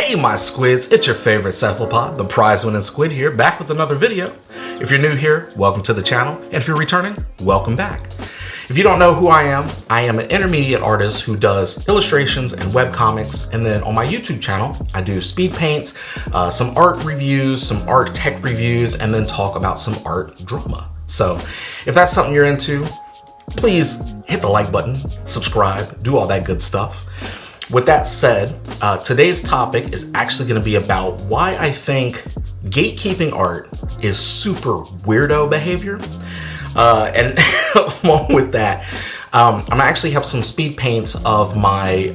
Hey my squids, it's your favorite cephalopod, the prize-winning squid here, back with another video. If you're new here, welcome to the channel, and if you're returning, welcome back. If you don't know who I am an intermediate artist who does illustrations and webcomics, and then on my YouTube channel, I do speed paints, some art reviews, some art tech reviews, and then talk about some art drama. So if that's something you're into, please hit the like button, subscribe, do all that good stuff. With that said, today's topic is actually going to be about why I think gatekeeping art is super weirdo behavior. And along with that, I'm gonna actually have some speed paints of my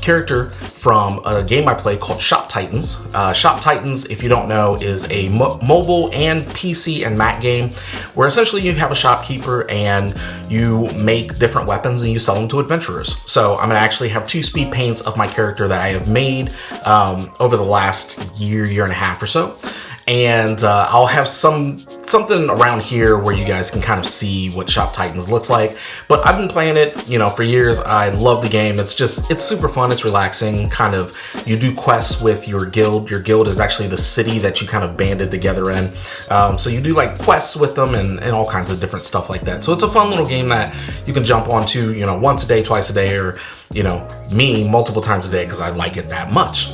character from a game I play called Shop Titans. Shop Titans, if you don't know, is a mobile and PC and Mac game where essentially you have a shopkeeper and you make different weapons and you sell them to adventurers. So I'm gonna actually have two speed paints of my character that I have made over the last year and a half or so. And I'll have something around here where you guys can kind of see what Shop Titans looks like. But I've been playing it, for years. I love the game. It's super fun. It's relaxing. Kind of, you do quests with your guild. Your guild is actually the city that you kind of banded together in. So you do like quests with them and all kinds of different stuff like that. So it's a fun little game that you can jump onto, once a day, twice a day, or, me multiple times a day because I like it that much.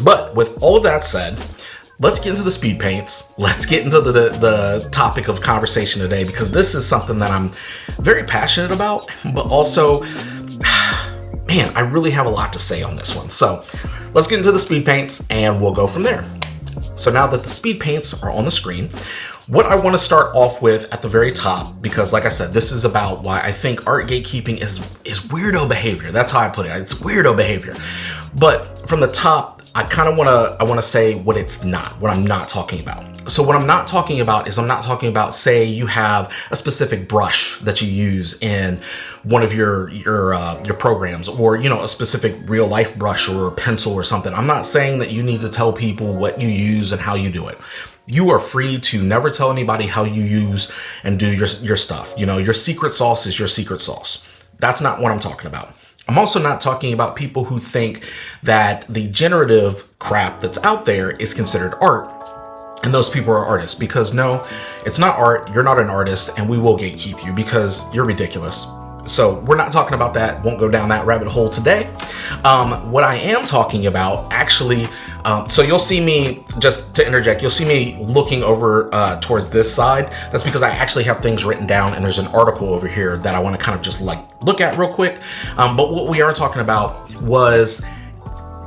But with all of that said, let's get into the speed paints. Let's get into the topic of conversation today, because this is something that I'm very passionate about, but also, man, I really have a lot to say on this one. So let's get into the speed paints and we'll go from there. So now that the speed paints are on the screen, what I want to start off with at the very top, because like I said, this is about why I think art gatekeeping is weirdo behavior. That's how I put it. It's weirdo behavior. But from the top, I kind of want to say what it's not, what I'm not talking about. So what I'm not talking about is I'm not talking about, say you have a specific brush that you use in one of your programs, or a specific real life brush or pencil or something. I'm not saying that you need to tell people what you use and how you do it. You are free to never tell anybody how you use and do your stuff. Your secret sauce is your secret sauce. That's not what I'm talking about. I'm also not talking about people who think that the generative crap that's out there is considered art, and those people are artists, because no, it's not art. You're not an artist, and we will gatekeep you because you're ridiculous. So we're not talking about that. Won't go down that rabbit hole today. What I am talking about, actually, so you'll see me, just to interject, you'll see me looking over towards this side. That's because I actually have things written down, and there's an article over here that I want to kind of just look at real quick. But what we are talking about was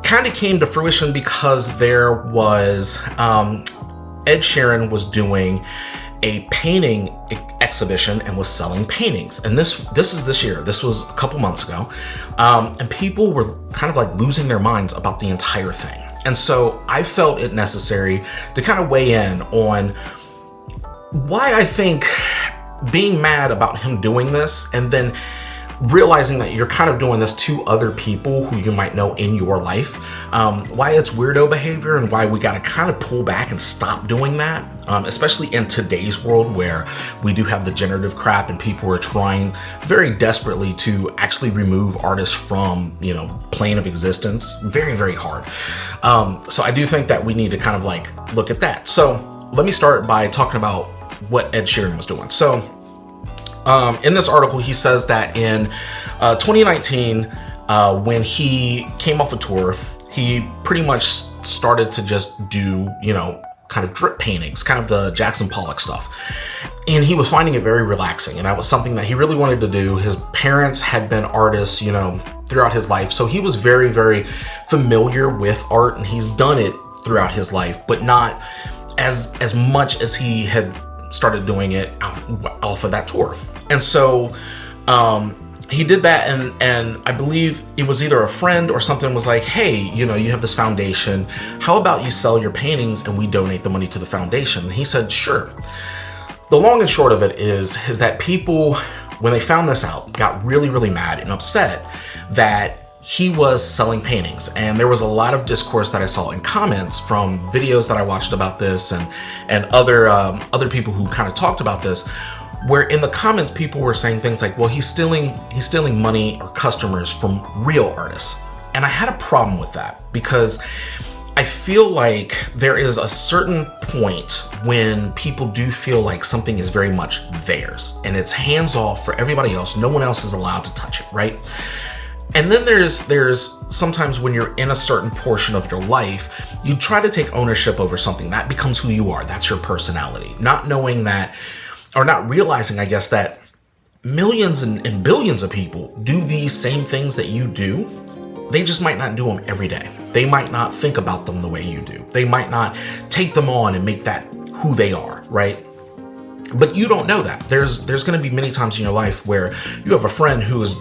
kind of came to fruition because there was Ed Sheeran was doing a painting exhibition and was selling paintings, and this is this year. This was a couple months ago, and people were kind of like losing their minds about the entire thing. And so I felt it necessary to kind of weigh in on why I think being mad about him doing this, and then realizing that you're kind of doing this to other people who you might know in your life, why it's weirdo behavior, and why we got to kind of pull back and stop doing that, especially in today's world where we do have the generative crap and people are trying very desperately to actually remove artists from, plane of existence. Very, very hard. So I do think that we need to kind of look at that. So let me start by talking about what Ed Sheeran was doing. So in this article, he says that in 2019, when he came off a tour, he pretty much started to just do, kind of drip paintings, kind of the Jackson Pollock stuff. And he was finding it very relaxing. And that was something that he really wanted to do. His parents had been artists, throughout his life. So he was very, very familiar with art, and he's done it throughout his life, but not as much as he had started doing it off of that tour. And so he did that, and I believe it was either a friend or something was like, hey, you have this foundation. How about you sell your paintings and we donate the money to the foundation? And he said, sure. The long and short of it is that people, when they found this out, got really, really mad and upset that he was selling paintings. And there was a lot of discourse that I saw in comments from videos that I watched about this, and other people who kind of talked about this, where in the comments people were saying things like, well, he's stealing money or customers from real artists. And I had a problem with that because I feel like there is a certain point when people do feel like something is very much theirs and it's hands off for everybody else. No one else is allowed to touch it, right? And then there's sometimes when you're in a certain portion of your life, you try to take ownership over something. That becomes who you are. That's your personality. Not knowing that, or not realizing, I guess, that millions and billions of people do these same things that you do. They just might not do them every day. They might not think about them the way you do. They might not take them on and make that who they are, right? But you don't know that. There's going to be many times in your life where you have a friend who's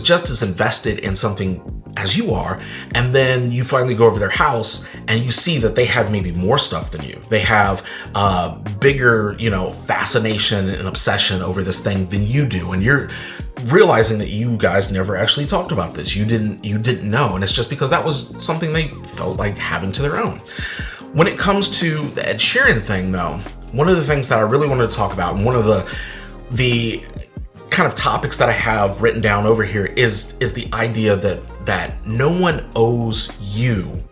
just as invested in something as you are, and then you finally go over their house and you see that they have maybe more stuff than you. They have bigger, fascination and obsession over this thing than you do, and you're realizing that you guys never actually talked about this. You didn't know, and it's just because that was something they felt like having to their own. When it comes to the Ed Sheeran thing, though, one of the things that I really wanted to talk about, and one of the kind of topics that I have written down over here is the idea that no one owes you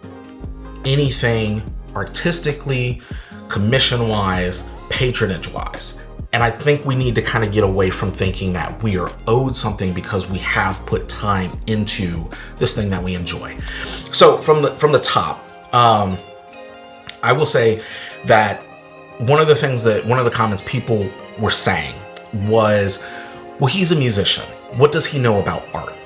anything artistically, commission-wise, patronage-wise. And I think we need to kind of get away from thinking that we are owed something because we have put time into this thing that we enjoy. So from the top, I will say that one of the comments people were saying was, well, he's a musician. What does he know about art?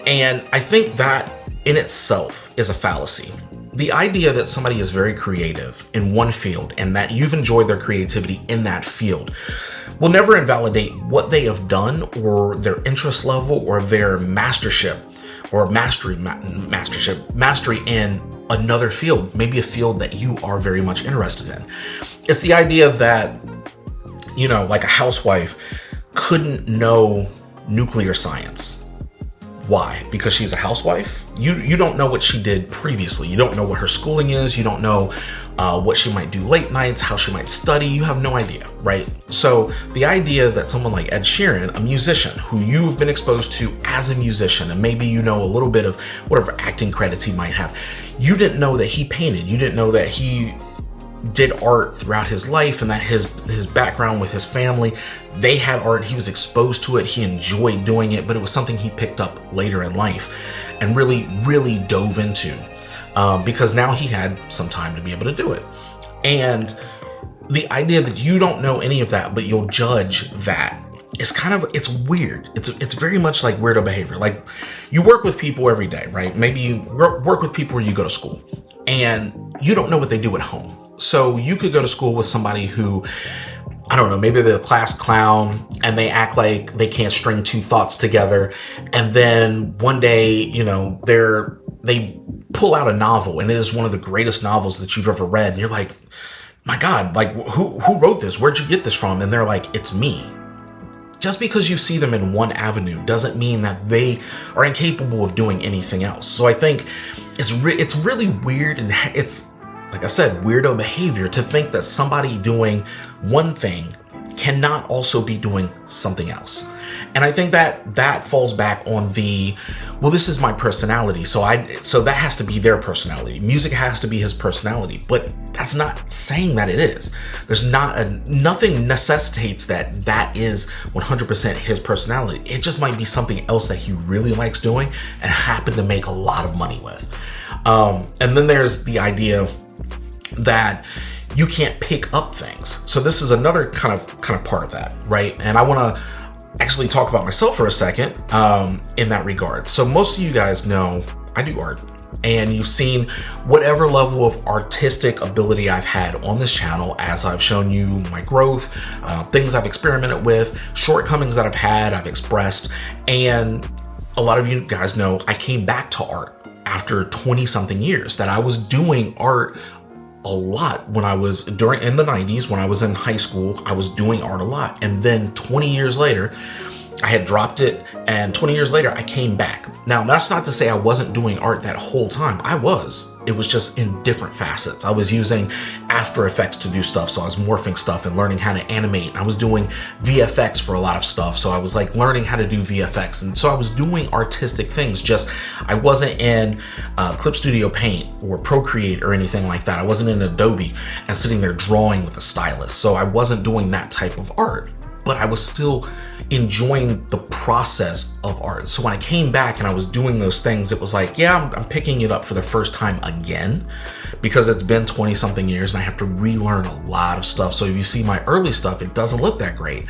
And I think that in itself is a fallacy. The idea that somebody is very creative in one field and that you've enjoyed their creativity in that field will never invalidate what they have done or their interest level or their mastery in another field, maybe a field that you are very much interested in. It's the idea that, like a housewife couldn't know nuclear science. Why? Because she's a housewife? You don't know what she did previously. You don't know what her schooling is. You don't know what she might do late nights, how she might study. You have no idea, right? So the idea that someone like Ed Sheeran, a musician who you've been exposed to as a musician, and maybe you know a little bit of whatever acting credits he might have, you didn't know that he painted. You didn't know that he did art throughout his life and that his background with his family, they had art. He was exposed to it. He enjoyed doing it, but it was something he picked up later in life and really, really dove into because now he had some time to be able to do it. And the idea that you don't know any of that, but you'll judge that is it's weird. It's very much like weirdo behavior. Like you work with people every day, right? Maybe you work with people where you go to school and you don't know what they do at home. So you could go to school with somebody who, I don't know, maybe they're a class clown and they act like they can't string two thoughts together. And then one day, they pull out a novel and it is one of the greatest novels that you've ever read. And you're like, my God, like who wrote this? Where'd you get this from? And they're like, it's me. Just because you see them in one avenue doesn't mean that they are incapable of doing anything else. So I think it's really weird, and it's, like I said, weirdo behavior to think that somebody doing one thing cannot also be doing something else. And I think that falls back on this is my personality, so that has to be their personality. Music has to be his personality, but that's not saying that it is. There's nothing necessitates that is 100% his personality. It just might be something else that he really likes doing and happen to make a lot of money with. And then there's the idea that you can't pick up things. So this is another kind of part of that, right? And I want to actually talk about myself for a second in that regard. So most of you guys know I do art, and you've seen whatever level of artistic ability I've had on this channel as I've shown you my growth, things I've experimented with, shortcomings that I've expressed. And a lot of you guys know I came back to art after 20 something years, that I was doing art a lot when I was in the 90s, when I was in high school. I was doing art a lot. And then 20 years later, I had dropped it, and 20 years later, I came back. Now, that's not to say I wasn't doing art that whole time. I was. It was just in different facets. I was using After Effects to do stuff, so I was morphing stuff and learning how to animate. I was doing VFX for a lot of stuff, so I was like learning how to do VFX. And so I was doing artistic things, just I wasn't in Clip Studio Paint or Procreate or anything like that. I wasn't in Adobe and sitting there drawing with a stylus. So I wasn't doing that type of art, but I was still enjoying the process of art. So when I came back and I was doing those things, it was like, yeah, I'm picking it up for the first time again, because it's been 20 something years and I have to relearn a lot of stuff. So if you see my early stuff, it doesn't look that great,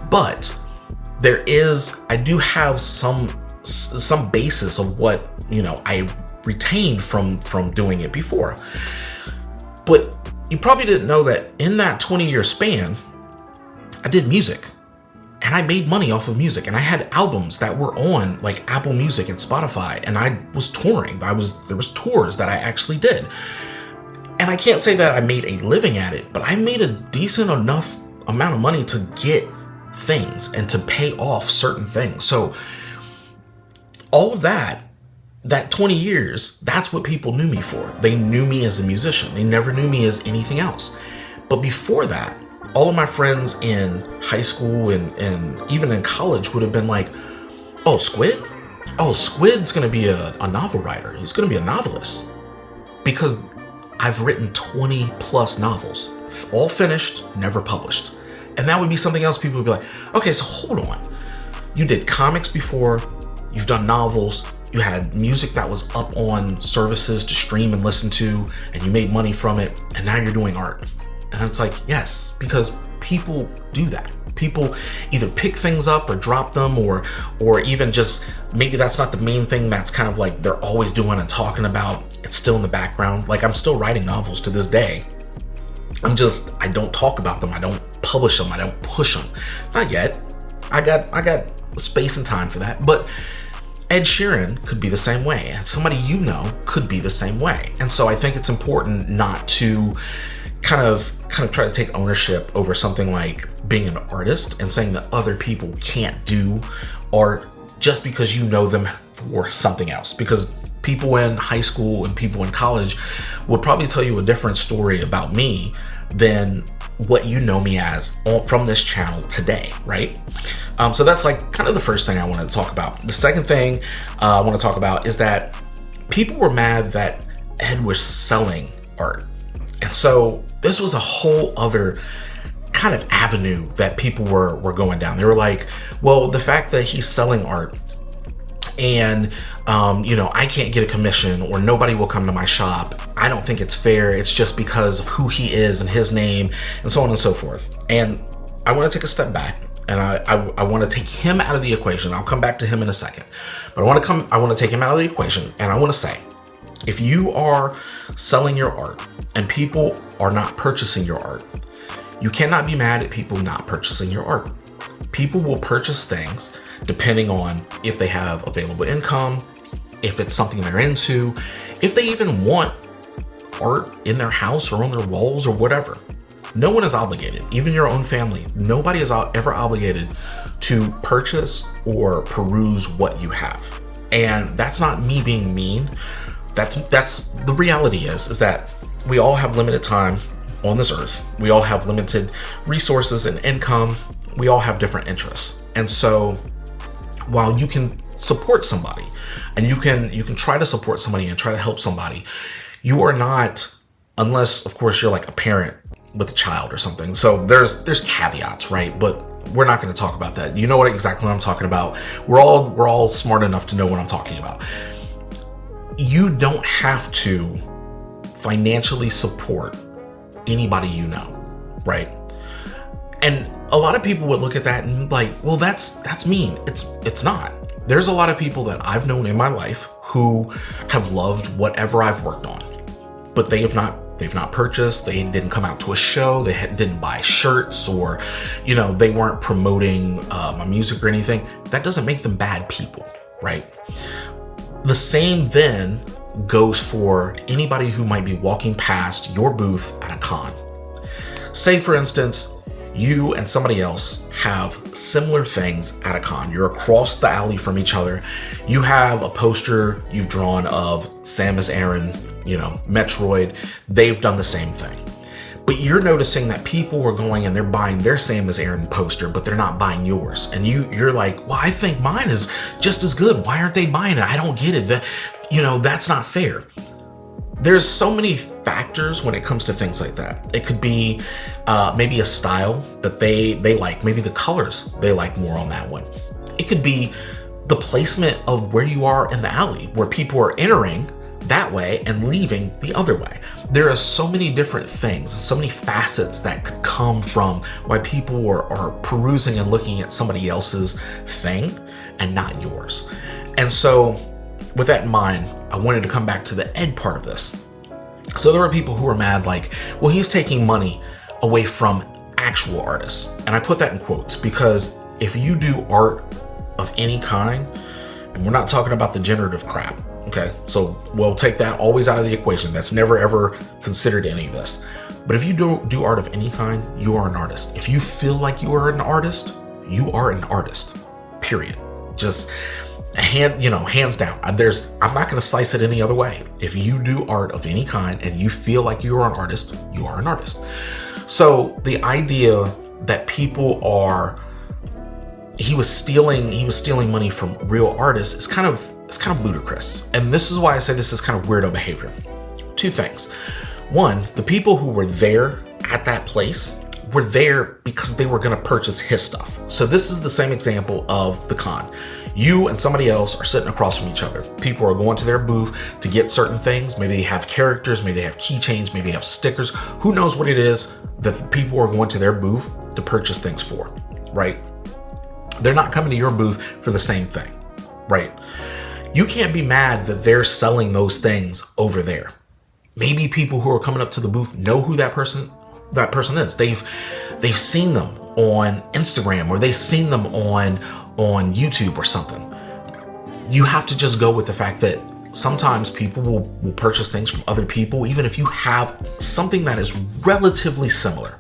but I do have some basis of what, I retained from doing it before. But you probably didn't know that in that 20-year span, I did music. And I made money off of music, and I had albums that were on like Apple Music and Spotify, and I was touring. There was tours that I actually did. And I can't say that I made a living at it, but I made a decent enough amount of money to get things and to pay off certain things. So all of that 20 years, that's what people knew me for. They knew me as a musician. They never knew me as anything else. But before that, all of my friends in high school and even in college would have been like, oh, Squid? Oh, Squid's going to be a novel writer. He's going to be a novelist. Because I've written 20 plus novels, all finished, never published. And that would be something else people would be like, okay, so hold on. You did comics before, you've done novels, you had music that was up on services to stream and listen to, and you made money from it, and now you're doing art. And it's like, yes, because people do that. People either pick things up or drop them, or even just maybe that's not the main thing that's kind of like they're always doing and talking about. It's still in the background. Like I'm still writing novels to this day. I don't talk about them. I don't publish them. I don't push them. Not yet. I got space and time for that. But Ed Sheeran could be the same way. Somebody could be the same way. And so I think it's important not to kind of try to take ownership over something like being an artist and saying that other people can't do art just because you know them for something else. Because people in high school and people in college would probably tell you a different story about me than what you know me as from this channel today, right? So that's like kind of the first thing I wanted to talk about. The second thing I want to talk about is that people were mad that Ed was selling art. And so this was a whole other kind of avenue that people were going down. They were like, well, the fact that he's selling art and, I can't get a commission or nobody will come to my shop, I don't think it's fair. It's just because of who he is and his name and so on and so forth. And I want to take a step back and I want to take him out of the equation. I'll come back to him in a second, but I want to take him out of the equation. And I want to say, if you are selling your art and people are not purchasing your art, you cannot be mad at people not purchasing your art. People will purchase things depending on if they have available income, if it's something they're into, if they even want art in their house or on their walls or whatever. No one is obligated, even your own family. Nobody is ever obligated to purchase or peruse what you have. And that's not me being mean. That's the reality is that we all have limited time on this earth. We all have limited resources and income. We all have different interests. And so while you can support somebody and you can try to support somebody and try to help somebody, you are not, unless of course you're like a parent with a child or something. So there's caveats, right? But we're not going to talk about that. You know exactly what I'm talking about. We're all smart enough to know what I'm talking about. You don't have to financially support anybody you know, right? And a lot of people would look at that and like, well, that's mean. It's not. There's a lot of people that I've known in my life who have loved whatever I've worked on, but they've not purchased, they didn't come out to a show, they didn't buy shirts, or, they weren't promoting my music or anything. That doesn't make them bad people, right? The same then goes for anybody who might be walking past your booth at a con. Say, for instance, you and somebody else have similar things at a con. You're across the alley from each other. You have a poster you've drawn of Samus Aran, Metroid. They've done the same thing. But you're noticing that people are going and they're buying their Samus Aran poster, but they're not buying yours. And you're like, well, I think mine is just as good. Why aren't they buying it? I don't get it. That's not fair. There's so many factors when it comes to things like that. It could be maybe a style that they like, maybe the colors they like more on that one. It could be the placement of where you are in the alley, where people are entering that way and leaving the other way. There are so many different things, so many facets that could come from why people are perusing and looking at somebody else's thing and not yours. And so with that in mind, I wanted to come back to the Ed part of this. So there were people who were mad, like, well, he's taking money away from actual artists. And I put that in quotes because if you do art of any kind, and we're not talking about the generative crap, okay? So we'll take that always out of the equation. That's never ever considered any of this. But if you do art of any kind, you are an artist. If you feel like you are an artist, you are an artist, period. Just hands down. I'm not going to slice it any other way. If you do art of any kind and you feel like you are an artist, you are an artist. So the idea that he was stealing money from real artists is kind of ludicrous. And this is why I say this is kind of weirdo behavior. Two things. One, the people who were there at that place were there because they were going to purchase his stuff. So this is the same example of the con. You and somebody else are sitting across from each other. People are going to their booth to get certain things. Maybe they have characters, maybe they have keychains, maybe they have stickers. Who knows what it is that people are going to their booth to purchase things for, right? They're not coming to your booth for the same thing, right? You can't be mad that they're selling those things over there. Maybe people who are coming up to the booth know who that person is. They've seen them on Instagram or they've seen them on YouTube or something. You have to just go with the fact that sometimes people will purchase things from other people, even if you have something that is relatively similar.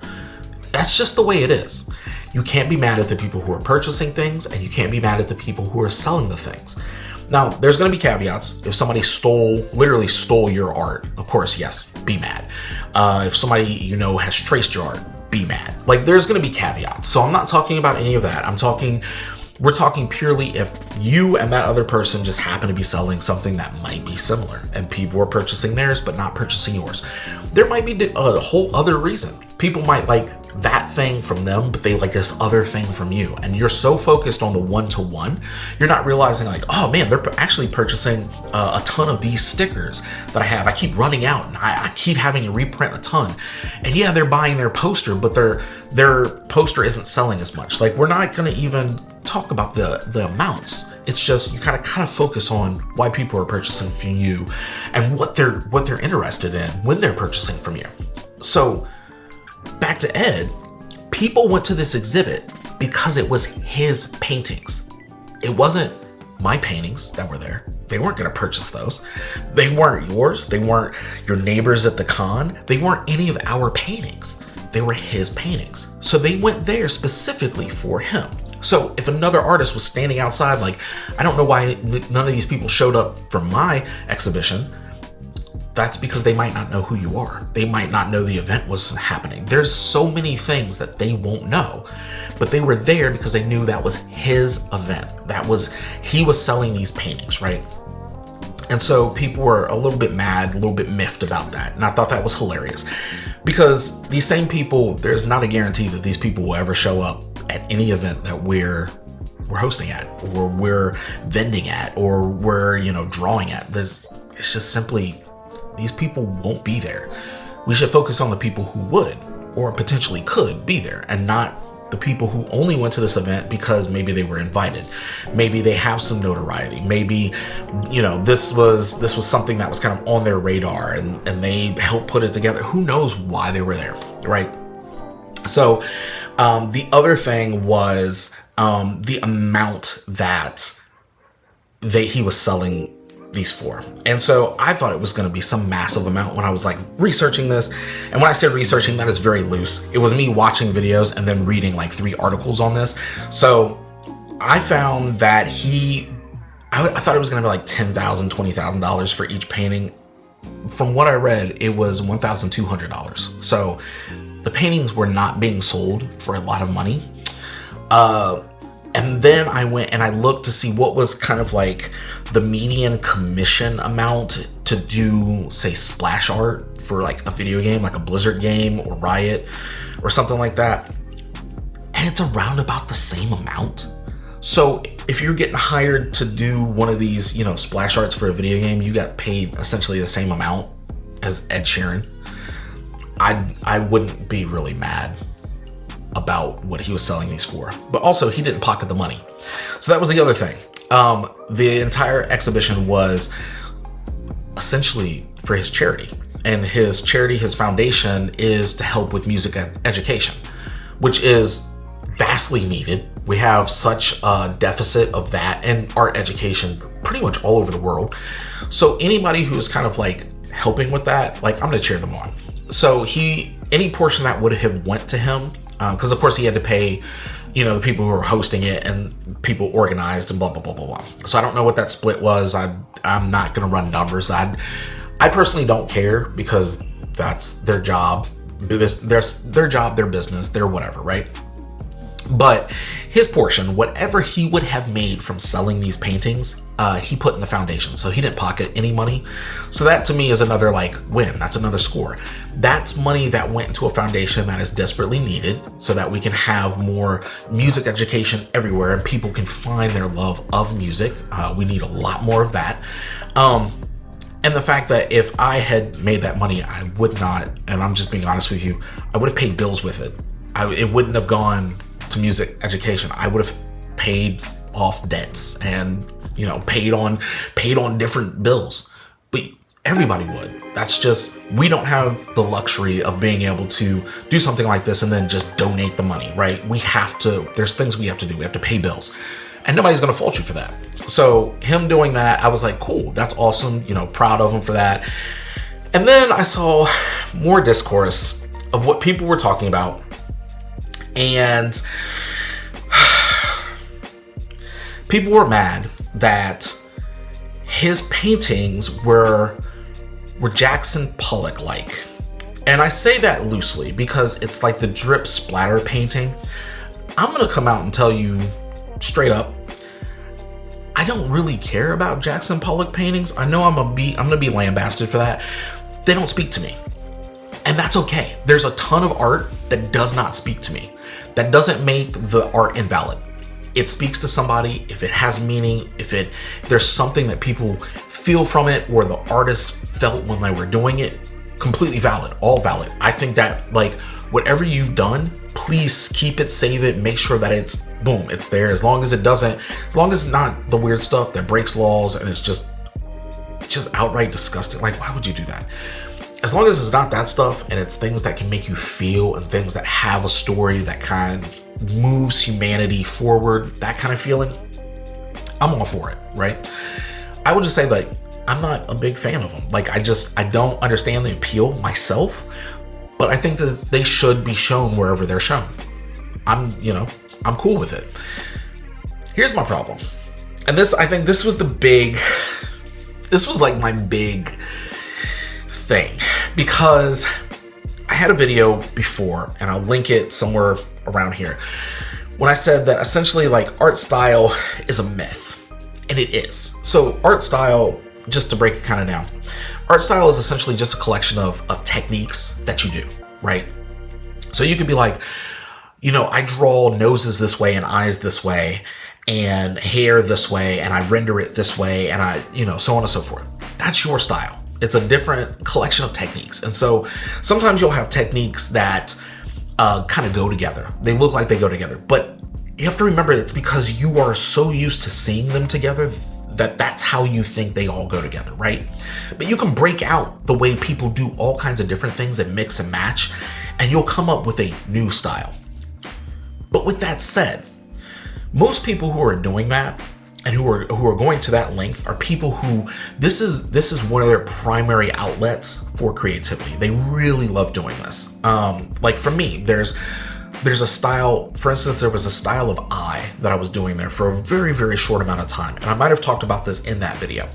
That's just the way it is. You can't be mad at the people who are purchasing things, and you can't be mad at the people who are selling the things. Now, there's going to be caveats. If somebody literally stole your art, of course, yes, be mad. If somebody has traced your art, be mad. Like, there's going to be caveats. So I'm not talking about any of that. We're talking purely if you and that other person just happen to be selling something that might be similar and people are purchasing theirs but not purchasing yours. There might be a whole other reason. People might like that thing from them, but they like this other thing from you. And you're so focused on the one-to-one, you're not realizing like, oh man, they're actually purchasing a ton of these stickers that I have. I keep running out and I keep having to reprint a ton. And yeah, they're buying their poster, but their poster isn't selling as much. Like, we're not going to even talk about the amounts. It's just you kind of focus on why people are purchasing from you and what they're interested in when they're purchasing from you. So back to Ed, people went to this exhibit because it was his paintings. It wasn't my paintings that were there. They weren't going to purchase those. They weren't yours. They weren't your neighbors at the con. They weren't any of our paintings. They were his paintings. So they went there specifically for him. So if another artist was standing outside, like, I don't know why none of these people showed up for my exhibition, that's because they might not know who you are. They might not know the event was happening. There's so many things that they won't know, but they were there because they knew that was his event. He was selling these paintings, right? And so people were a little bit mad, a little bit miffed about that. And I thought that was hilarious because these same people, there's not a guarantee that these people will ever show up at any event that we're hosting at, or we're vending at, or we're, drawing at. It's just simply, these people won't be there. We should focus on the people who would, or potentially could be there, and not the people who only went to this event because maybe they were invited. Maybe they have some notoriety. Maybe, this was something that was kind of on their radar and they helped put it together. Who knows why they were there, right? So the other thing was the amount that he was selling these for. And so I thought it was going to be some massive amount when I was like researching this. And when I said researching, that is very loose. It was me watching videos and then reading like 3 articles on this. So I found that I thought it was going to be like $10,000, $20,000 for each painting. From what I read, it was $1,200. So the paintings were not being sold for a lot of money. And then I went and I looked to see what was kind of like the median commission amount to do, say, splash art for like a video game, like a Blizzard game or Riot or something like that. And it's around about the same amount. So if you're getting hired to do one of these, splash arts for a video game, you got paid essentially the same amount as Ed Sheeran. I wouldn't be really mad about what he was selling these for. But also, he didn't pocket the money. So that was the other thing. The entire exhibition was essentially for his charity. And his charity, his foundation, is to help with music education, which is vastly needed. We have such a deficit of that and art education pretty much all over the world. So anybody who's kind of like helping with that, like, I'm going to cheer them on. So any portion that would have went to him, because of course he had to pay, the people who were hosting it and people organized and blah, blah, blah, blah, blah. So I don't know what that split was. I'm not going to run numbers. I personally don't care because that's their job. Their job, their business, their whatever, right? But his portion, whatever he would have made from selling these paintings, he put in the foundation. So he didn't pocket any money. So that to me is another like win. That's another score. That's money that went into a foundation that is desperately needed so that we can have more music education everywhere and people can find their love of music. We need a lot more of that. And the fact that if I had made that money, I would not, and I'm just being honest with you, I would have paid bills with it. It wouldn't have gone to music education. I would have paid off debts and paid on different bills. But everybody would. That's just, we don't have the luxury of being able to do something like this and then just donate the money, right? There's things we have to do. We have to pay bills. And nobody's going to fault you for that. So him doing that, I was like, cool, that's awesome. Proud of him for that. And then I saw more discourse of what people were talking about. And people were mad that his paintings were Jackson Pollock-like. And I say that loosely because it's like the drip splatter painting. I'm going to come out and tell you straight up, I don't really care about Jackson Pollock paintings. I know I'm going to be lambasted for that. They don't speak to me. And that's okay. There's a ton of art that does not speak to me. That doesn't make the art invalid. It speaks to somebody if it has meaning, if there's something that people feel from it or the artist felt when they were doing it, completely valid, all valid. I think that like whatever you've done, please keep it, save it, make sure that it's there. As long as it's not the weird stuff that breaks laws and it's just outright disgusting. Like, why would you do that? As long as it's not that stuff and it's things that can make you feel and things that have a story that kind of moves humanity forward, that kind of feeling, I'm all for it, right? I would just say that I'm not a big fan of them. Like, I don't understand the appeal myself, but I think that they should be shown wherever they're shown. I'm cool with it. Here's my problem. And I think this was like my big thing, because I had a video before and I'll link it somewhere around here when I said that essentially like art style is a myth, and it is. So art style, just to break it kind of down, art style is essentially just a collection of techniques that you do, right? So you could be like, I draw noses this way and eyes this way and hair this way and I render it this way and I, so on and so forth. That's your style. It's a different collection of techniques. And so sometimes you'll have techniques that kind of go together. They look like they go together. But you have to remember it's because you are so used to seeing them together that's how you think they all go together, right? But you can break out the way people do all kinds of different things and mix and match, and you'll come up with a new style. But with that said, most people who are doing that and who are going to that length are people who this is one of their primary outlets for creativity. They really love doing this. Like for me, there's a style, for instance, there was a style of eye that I was doing there for a very, very short amount of time. And I might have talked about this in that video,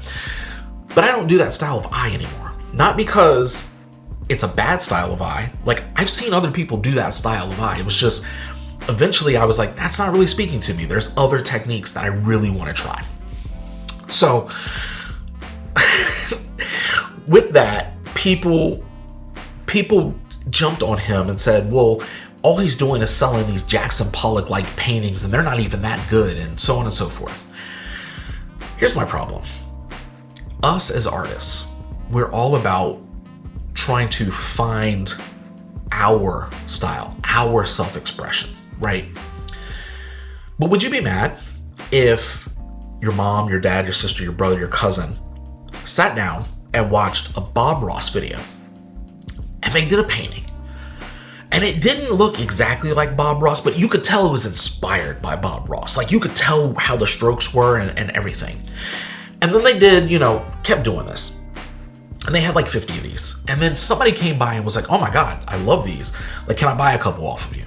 but I don't do that style of eye anymore. Not because it's a bad style of eye. Like, I've seen other people do that style of eye. It was just, eventually I was like, that's not really speaking to me. There's other techniques that I really want to try. So with that, people jumped on him and said, well, all he's doing is selling these Jackson Pollock-like paintings and they're not even that good, and so on and so forth. Here's my problem. Us as artists, we're all about trying to find our style, our self-expression, right? But would you be mad if your mom, your dad, your sister, your brother, your cousin sat down and watched a Bob Ross video and they did a painting? And it didn't look exactly like Bob Ross, but you could tell it was inspired by Bob Ross. Like, you could tell how the strokes were and everything. And then they did, kept doing this. And they had like 50 of these. And then somebody came by and was like, oh my God, I love these. Like, can I buy a couple off of you?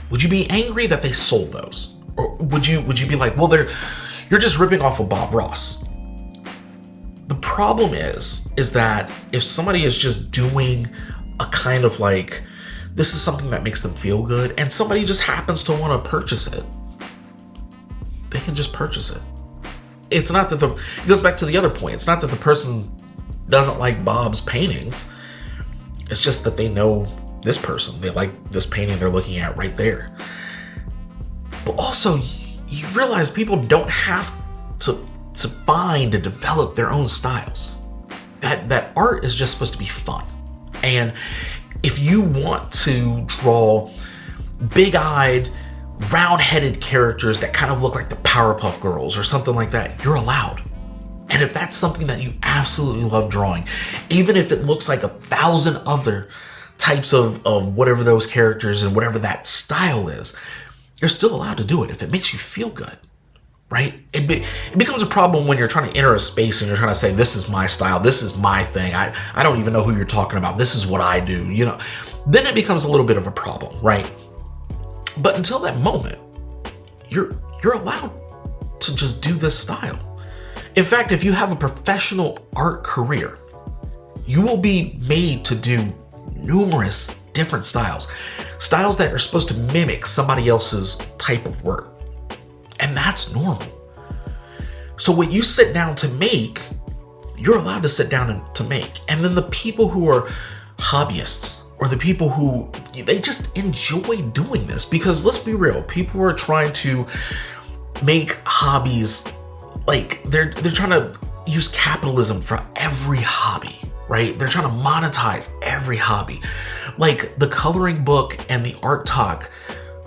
Would you be angry that they sold those? Or would you be like, well, you're just ripping off of Bob Ross? The problem is that if somebody is just doing a kind of like, this is something that makes them feel good, and somebody just happens to want to purchase it, they can just purchase it. It's not that it goes back to the other point. It's not that the person doesn't like Bob's paintings. It's just that they know this person. They like this painting they're looking at right there. But also, you realize people don't have to find and develop their own styles. That art is just supposed to be fun. And if you want to draw big-eyed, round-headed characters that kind of look like the Powerpuff Girls or something like that, you're allowed. And if that's something that you absolutely love drawing, even if it looks like 1,000 other types of whatever those characters and whatever that style is, you're still allowed to do it if it makes you feel good, right? It becomes a problem when you're trying to enter a space and you're trying to say, this is my style, this is my thing, I don't even know who you're talking about, this is what I do, then it becomes a little bit of a problem, right? But until that moment, you're allowed to just do this style. In fact, if you have a professional art career, you will be made to do numerous different styles that are supposed to mimic somebody else's type of work. And that's normal. So what you sit down to make, you're allowed to sit down and to make. And then the people who are hobbyists, or the people who, they just enjoy doing this, because let's be real, people are trying to make hobbies, like they're trying to use capitalism for every hobby, right? They're trying to monetize every hobby. Like the coloring book and the art talk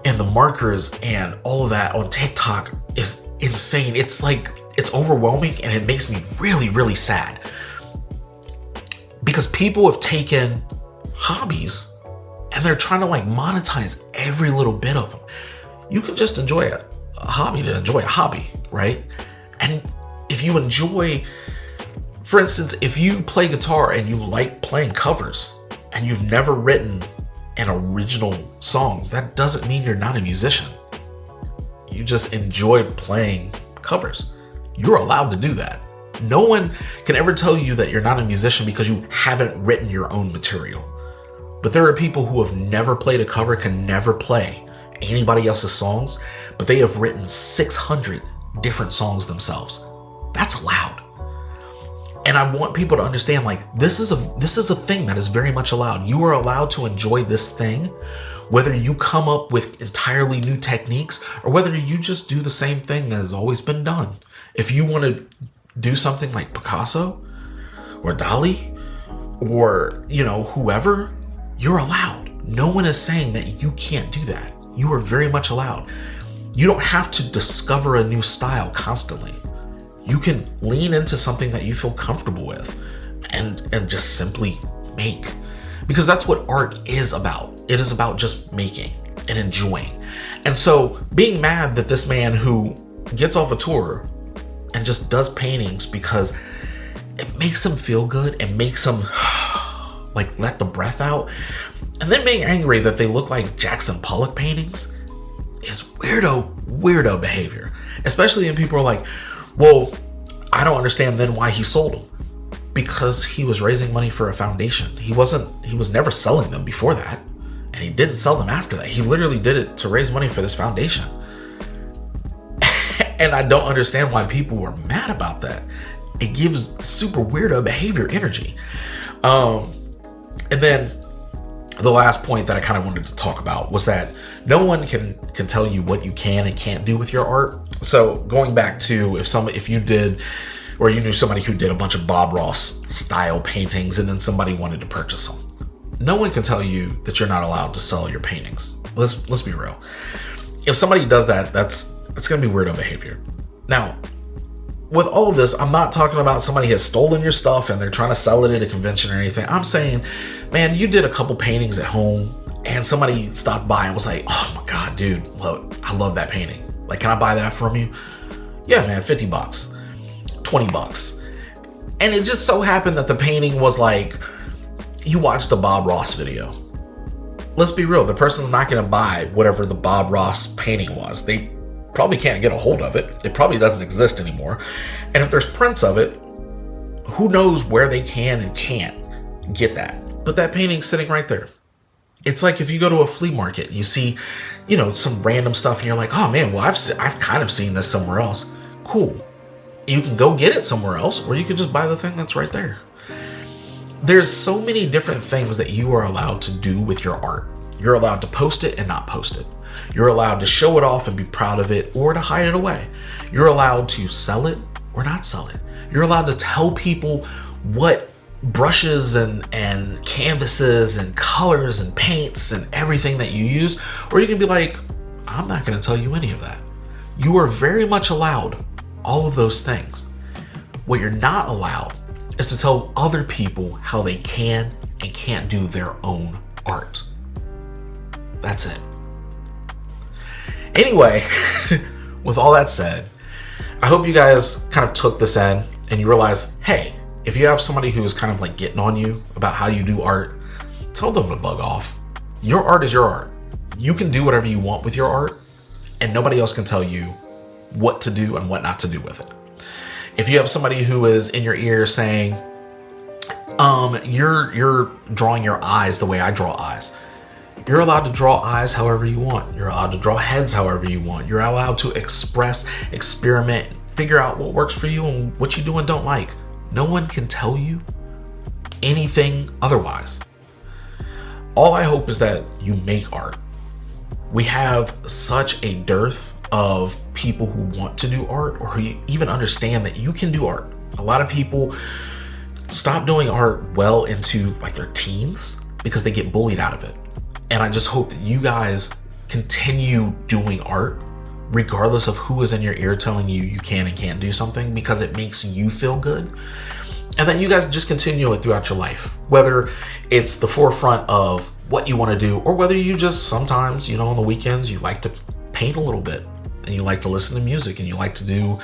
and the markers and all of that on TikTok is insane. It's like, it's overwhelming, and it makes me really, really sad. Because people have taken hobbies and they're trying to like monetize every little bit of them. You can just enjoy a hobby to enjoy a hobby, right? And if you enjoy, for instance, if you play guitar and you like playing covers and you've never written an original song, that doesn't mean you're not a musician. You just enjoy playing covers. You're allowed to do that. No one can ever tell you that you're not a musician because you haven't written your own material. But there are people who have never played a cover, can never play anybody else's songs, but they have written 600 different songs themselves. That's allowed. And I want people to understand, like, this is a thing that is very much allowed. You are allowed to enjoy this thing, whether you come up with entirely new techniques or whether you just do the same thing that has always been done. If you want to do something like Picasso or Dali or, whoever, you're allowed. No one is saying that you can't do that. You are very much allowed. You don't have to discover a new style constantly. You can lean into something that you feel comfortable with and just simply make. Because that's what art is about. It is about just making and enjoying. And so being mad that this man who gets off a tour and just does paintings because it makes him feel good and makes him like let the breath out, and then being angry that they look like Jackson Pollock paintings is weirdo behavior. Especially when people are like, well, I don't understand then why he sold them. Because he was raising money for a foundation. He was never selling them before that. And he didn't sell them after that. He literally did it to raise money for this foundation. And I don't understand why people were mad about that. It gives super weirdo behavior energy. And then the last point that I kind of wanted to talk about was that no one can tell you what you can and can't do with your art. So going back to if you did, or you knew somebody who did a bunch of Bob Ross style paintings and then somebody wanted to purchase them, no one can tell you that you're not allowed to sell your paintings. Let's be real. If somebody does that, that's going to be weirdo behavior. Now, with all of this, I'm not talking about somebody has stolen your stuff and they're trying to sell it at a convention or anything. I'm saying, man, you did a couple paintings at home and somebody stopped by and was like, oh my God, dude, look, I love that painting. Like, can I buy that from you? Yeah, man, $50, $20. And it just so happened that the painting was like, you watched the Bob Ross video. Let's be real, the person's not going to buy whatever the Bob Ross painting was. They probably can't get a hold of it. It probably doesn't exist anymore. And if there's prints of it, who knows where they can and can't get that. But that painting's sitting right there. It's like if you go to a flea market, you see, some random stuff and you're like, oh man, well, I've kind of seen this somewhere else. Cool. You can go get it somewhere else, or you can just buy the thing that's right there. There's so many different things that you are allowed to do with your art. You're allowed to post it and not post it. You're allowed to show it off and be proud of it, or to hide it away. You're allowed to sell it or not sell it. You're allowed to tell people what brushes and canvases and colors and paints and everything that you use, or you can be like, I'm not going to tell you any of that. You are very much allowed all of those things. What you're not allowed is to tell other people how they can and can't do their own art. That's it. Anyway, with all that said, I hope you guys kind of took this in and you realize, hey, if you have somebody who is kind of like getting on you about how you do art, tell them to bug off. Your art is your art. You can do whatever you want with your art, and nobody else can tell you what to do and what not to do with it. If you have somebody who is in your ear saying, you're drawing your eyes the way I draw eyes, you're allowed to draw eyes however you want. You're allowed to draw heads however you want. You're allowed to express, experiment, figure out what works for you and what you do and don't like. No one can tell you anything otherwise. All I hope is that you make art. We have such a dearth of people who want to do art or who even understand that you can do art. A lot of people stop doing art well into like their teens because they get bullied out of it. And I just hope that you guys continue doing art regardless of who is in your ear telling you you can and can't do something, because it makes you feel good. And then you guys just continue it throughout your life, whether it's the forefront of what you want to do or whether you just sometimes, on the weekends, you like to paint a little bit and you like to listen to music and you like to do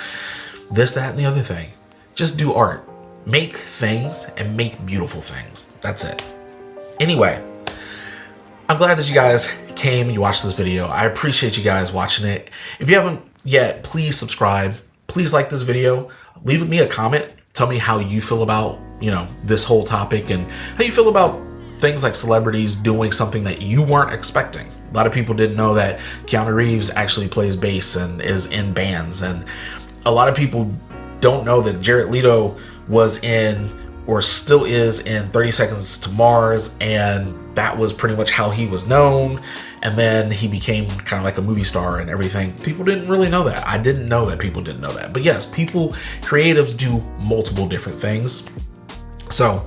this, that, and the other thing. Just do art. Make things and make beautiful things. That's it. Anyway, I'm glad that you guys came and you watched this video. I appreciate you guys watching it. If you haven't yet, please subscribe. Please like this video. Leave me a comment. Tell me how you feel about, this whole topic and how you feel about things like celebrities doing something that you weren't expecting. A lot of people didn't know that Keanu Reeves actually plays bass and is in bands. And a lot of people don't know that Jared Leto was in or still is in 30 Seconds to Mars, and that was pretty much how he was known. And then he became kind of like a movie star and everything. People didn't really know that. I didn't know that people didn't know that. But yes, creatives do multiple different things. So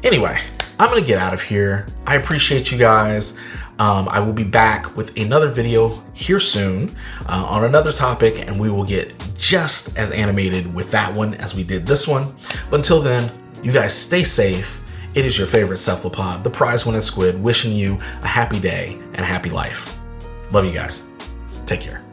anyway, I'm going to get out of here. I appreciate you guys. I will be back with another video here soon on another topic, and we will get just as animated with that one as we did this one. But until then, you guys stay safe. It is your favorite cephalopod, the prize-winning squid, wishing you a happy day and a happy life. Love you guys. Take care.